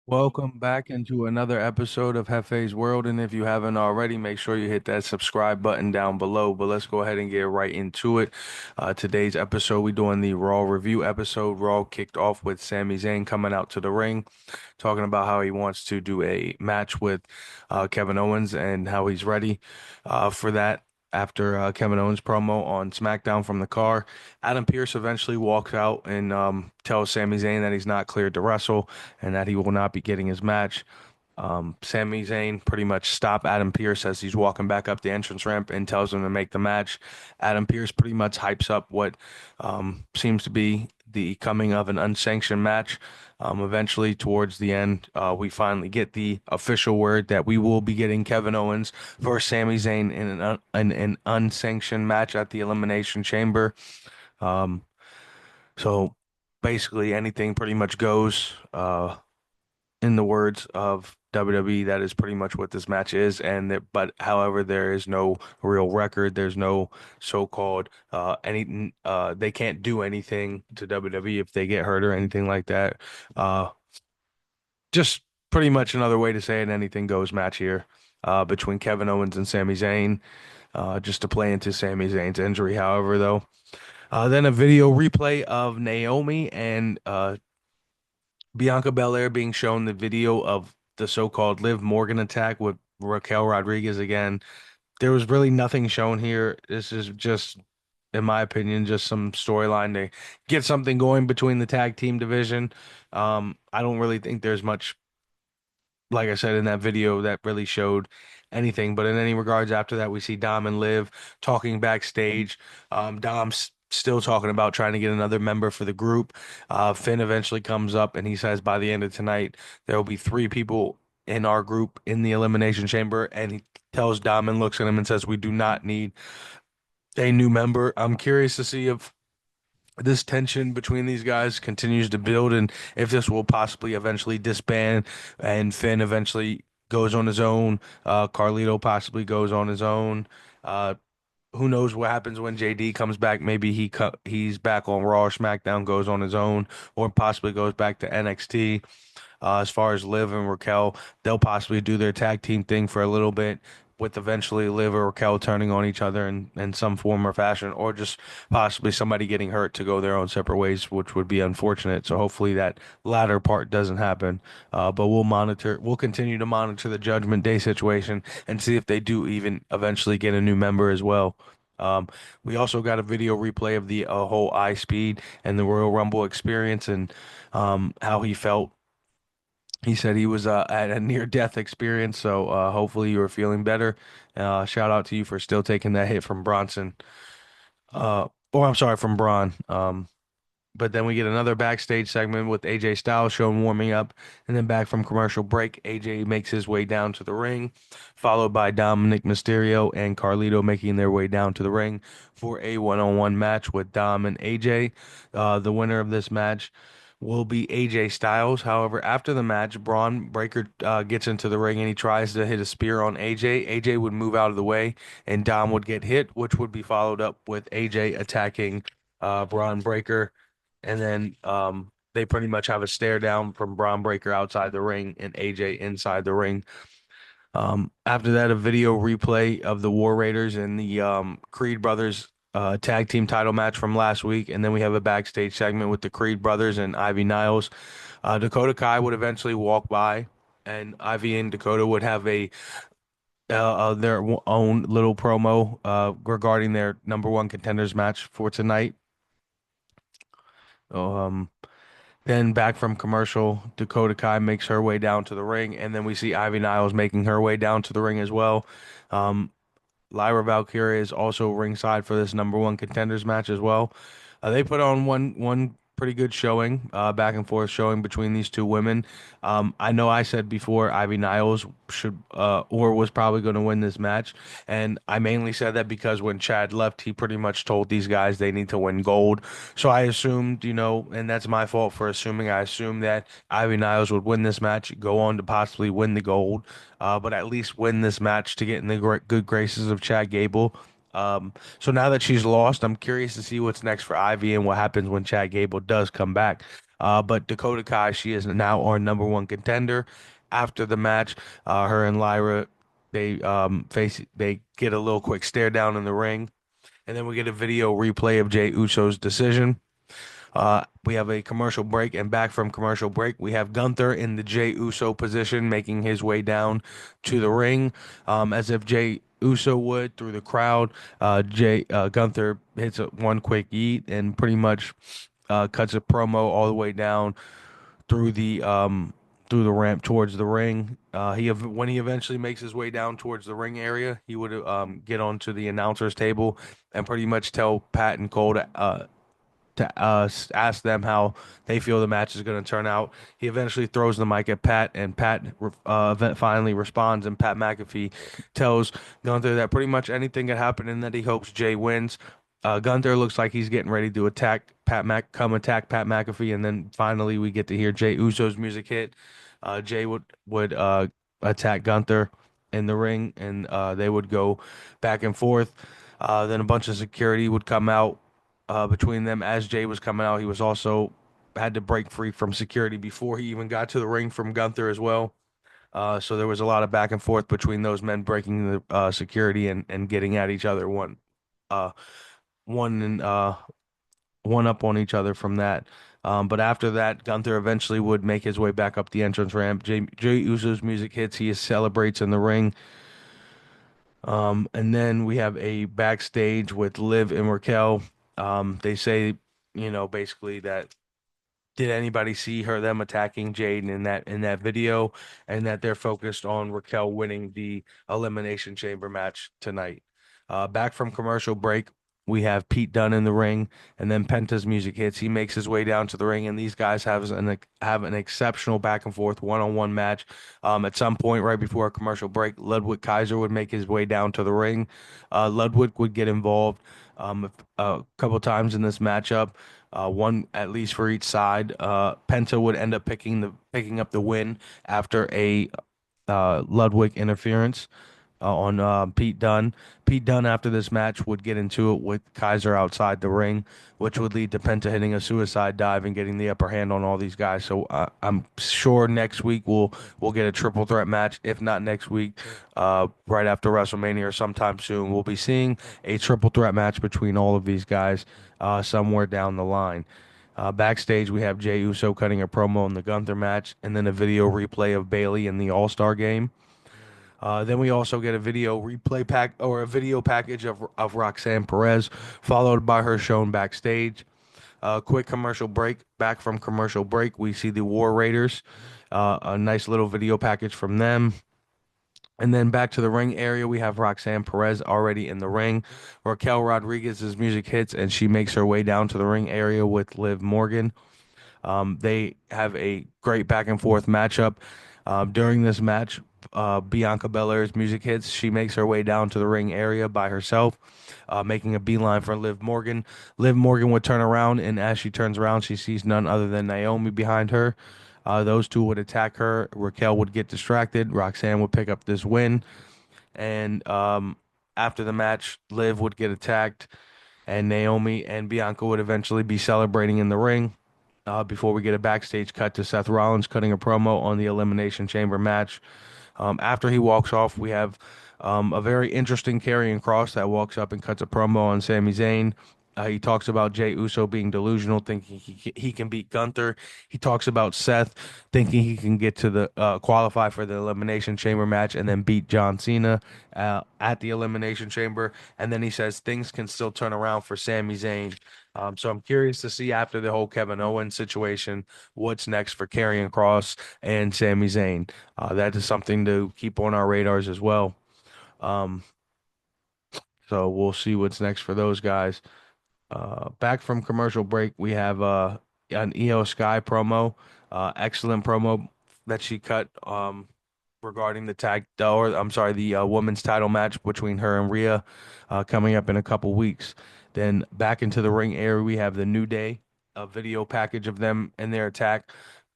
Welcome back into another episode of Hefe's World. And if you haven't already, make sure you hit that subscribe button down below. But let's go ahead and get right into it. Today's episode, we're doing the Raw review episode. Raw kicked off with Sami Zayn coming out to the ring, talking about how he wants to do a match with Kevin Owens and how he's ready for that. After Kevin Owens promo on SmackDown from the car, Adam Pearce eventually walks out and tells Sami Zayn that he's not cleared to wrestle and that he will not be getting his match. Sami Zayn pretty much stop Adam Pearce as he's walking back up the entrance ramp and tells him to make the match. Adam Pearce pretty much hypes up what seems to be the coming of an unsanctioned match. Eventually, towards the end, we finally get the official word that we will be getting Kevin Owens versus Sami Zayn in an unsanctioned match at the Elimination Chamber. Um, so basically, anything pretty much goes. In the words of WWE, that is pretty much what this match is. But however, there is no real record. There's no so-called they can't do anything to WWE if they get hurt or anything like that. Uh, just pretty much another way to say it. Anything goes match here between Kevin Owens and Sami Zayn. Just to play into Sami Zayn's injury, however, though. Then a video replay of Naomi and Bianca Belair being shown the video of the so-called Liv Morgan attack with Raquel Rodriguez again. There was really nothing shown here. This is just, in my opinion, just some storyline to get something going between the tag team division. I don't really think there's much, like I said in that video, that really showed anything. But in any regards, after that, we see Dom and Liv talking backstage. Dom's still talking about trying to get another member for the group. Finn eventually comes up and he says by the end of tonight, there will be three people in our group in the Elimination Chamber. And he tells Dom and looks at him and says, we do not need a new member. I'm curious to see if this tension between these guys continues to build and if this will possibly eventually disband and Finn eventually goes on his own. Carlito possibly goes on his own. Uh, who knows what happens when JD comes back? Maybe he's back on Raw or SmackDown, goes on his own, or possibly goes back to NXT. As far as Liv and Raquel, they'll possibly do their tag team thing for a little bit, with eventually Liv or Raquel turning on each other in some form or fashion, or just possibly somebody getting hurt to go their own separate ways, which would be unfortunate. So hopefully that latter part doesn't happen. But we'll continue to monitor the Judgment Day situation and see if they do even eventually get a new member as well. Um, we also got a video replay of the whole iSpeed and the Royal Rumble experience and how he felt. He said he was at a near-death experience, so hopefully you are feeling better. Shout out to you for still taking that hit from Bronson. Or I'm sorry, from Braun. But then we get another backstage segment with AJ Styles showing warming up, and then back from commercial break, AJ makes his way down to the ring, followed by Dominic Mysterio and Carlito making their way down to the ring for a one-on-one match with Dom and AJ. The winner of this match will be AJ Styles. However, after the match, Braun Breaker gets into the ring and he tries to hit a spear on AJ. AJ would move out of the way, and Dom would get hit, which would be followed up with AJ attacking Braun Breaker, and then they pretty much have a stare down from Braun Breaker outside the ring and AJ inside the ring. After that, a video replay of the War Raiders and the Creed brothers tag team title match from last week, and then we have a backstage segment with the Creed brothers and Ivy Niles. Dakota Kai would eventually walk by, and Ivy and Dakota would have a their own little promo regarding their number one contenders match for tonight. Um, then back from commercial, Dakota Kai makes her way down to the ring, and then we see Ivy Niles making her way down to the ring as well. Um, Lyra Valkyria is also ringside for this number one contenders match as well. They put on one pretty good showing, back and forth showing between these two women. I know I said before Ivy Niles should or was probably going to win this match, and I mainly said that because when Chad left, he pretty much told these guys they need to win gold. So I assumed, and that's my fault for assuming. I assumed that Ivy Niles would win this match, go on to possibly win the gold, but at least win this match to get in the good graces of Chad Gable. So now that she's lost, I'm curious to see what's next for Ivy and what happens when Chad Gable does come back. But Dakota Kai, she is now our number one contender. After the match, her and Lyra, they get a little quick stare down in the ring, and then we get a video replay of Jey Uso's decision. We have a commercial break, and back from commercial break, we have Gunther in the Jey Uso position, making his way down to the ring, as if Jey Uso would through the crowd. Jay Gunther hits one quick yeet and pretty much cuts a promo all the way down through the ramp towards the ring. When he eventually makes his way down towards the ring area, he would get onto the announcers table and pretty much tell Pat and Cole to ask them how they feel the match is going to turn out. He eventually throws the mic at Pat, and Pat finally responds, and Pat McAfee tells Gunther that pretty much anything can happen and that he hopes Jay wins. Gunther looks like he's getting ready to come attack Pat McAfee, and then finally we get to hear Jay Uso's music hit. Jay would attack Gunther in the ring, and they would go back and forth. Then a bunch of security would come out between them. As Jay was coming out, he was also had to break free from security before he even got to the ring from Gunther as well. So there was a lot of back and forth between those men breaking the security and getting at each other, uh, one and one up on each other from that. But after that, Gunther eventually would make his way back up the entrance ramp. Jay Uso's music hits. He celebrates in the ring. And then we have a backstage with Liv and Raquel. They say, basically that did anybody see them attacking Jaden in that video, and that they're focused on Raquel winning the Elimination Chamber match tonight. Back from commercial break, we have Pete Dunne in the ring, and then Penta's music hits. He makes his way down to the ring, and these guys have an exceptional back and forth one-on-one match. At some point right before a commercial break, Ludwig Kaiser would make his way down to the ring. Ludwig would get involved a couple times in this matchup, one at least for each side. Penta would end up picking up the win after a Ludwig interference on Pete Dunne. Pete Dunne, after this match, would get into it with Kaiser outside the ring, which would lead to Penta hitting a suicide dive and getting the upper hand on all these guys. So I'm sure next week we'll get a triple threat match. If not next week, right after WrestleMania or sometime soon, we'll be seeing a triple threat match between all of these guys somewhere down the line. Backstage, we have Jey Uso cutting a promo in the Gunther match, and then a video replay of Bayley in the All Star game. Then we also get a video replay pack or a video package of Roxanne Perez, followed by her shown backstage. Quick commercial break. Back from commercial break, we see the War Raiders. A nice little video package from them. And then back to the ring area, we have Roxanne Perez already in the ring. Raquel Rodriguez's music hits, and she makes her way down to the ring area with Liv Morgan. They have a great back and forth matchup. During this match, Bianca Belair's music hits. She makes her way down to the ring area by herself, making a beeline for Liv Morgan. Liv Morgan would turn around, and as she turns around, she sees none other than Naomi behind her. Those two would attack her. Raquel would get distracted. Roxanne would pick up this win. And after the match, Liv would get attacked, and Naomi and Bianca would eventually be celebrating in the ring. Before we get a backstage cut to Seth Rollins cutting a promo on the Elimination Chamber match. After he walks off, we have a very interesting Karrion Kross that walks up and cuts a promo on Sami Zayn. He talks about Jey Uso being delusional, thinking he can beat Gunther. He talks about Seth thinking he can get to the qualify for the Elimination Chamber match and then beat John Cena at the Elimination Chamber. And then he says things can still turn around for Sami Zayn. So I'm curious to see after the whole Kevin Owens situation, what's next for Karrion Kross and Sami Zayn. That is something to keep on our radars as well. Um, so we'll see what's next for those guys. Back from commercial break, we have an EO Sky promo. Excellent promo that she cut regarding the women's title match between her and Rhea coming up in a couple weeks. Then back into the ring area, we have the New Day, a video package of them and their attack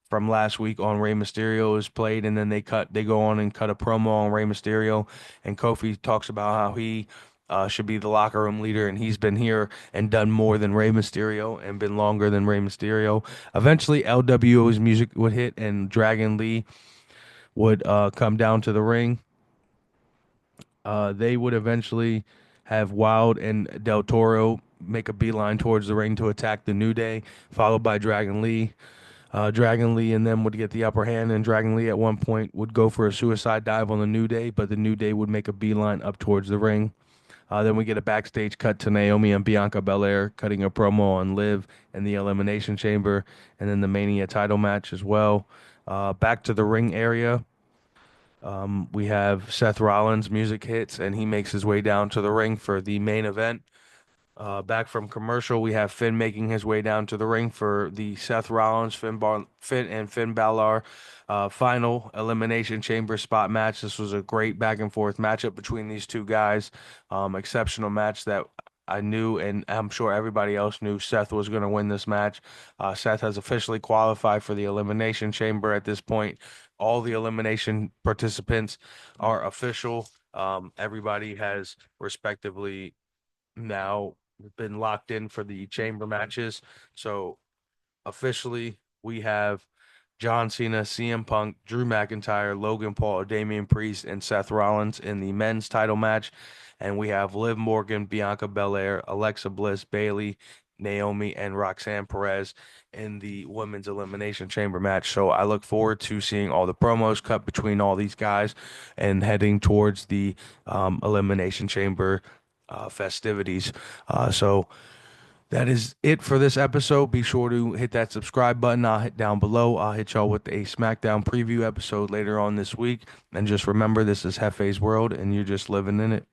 from last week on Rey Mysterio is played, and then they go on and cut a promo on Rey Mysterio, and Kofi talks about how he should be the locker room leader, and he's been here and done more than Rey Mysterio and been longer than Rey Mysterio. Eventually, LWO's music would hit, and Dragon Lee would come down to the ring. They would eventually have Wild and Del Toro make a beeline towards the ring to attack the New Day, followed by Dragon Lee. Dragon Lee and them would get the upper hand, and Dragon Lee at one point would go for a suicide dive on the New Day, but the New Day would make a beeline up towards the ring. Then we get a backstage cut to Naomi and Bianca Belair cutting a promo on Liv and the Elimination Chamber, and then the Mania title match as well. Back to the ring area, we have Seth Rollins music hits, and he makes his way down to the ring for the main event. Back from commercial, we have Finn making his way down to the ring for the Seth Rollins, Finn and Finn Balor final Elimination Chamber spot match. This was a great back and forth matchup between these two guys. Exceptional match that I knew, and I'm sure everybody else knew Seth was going to win this match. Seth has officially qualified for the Elimination Chamber at this point. All the elimination participants are official. Everybody has respectively now been locked in for the chamber matches. So officially, we have John Cena, CM Punk, Drew McIntyre, Logan Paul, Damian Priest, and Seth Rollins in the men's title match. And we have Liv Morgan, Bianca Belair, Alexa Bliss, Bayley, Naomi, and Roxanne Perez in the women's elimination chamber match. So I look forward to seeing all the promos cut between all these guys and heading towards the elimination chamber festivities. So that is it for this episode. Be sure to hit that subscribe button. I'll hit down below. I'll hit y'all with a SmackDown preview episode later on this week. And just remember, this is Hefe's World, and you're just living in it.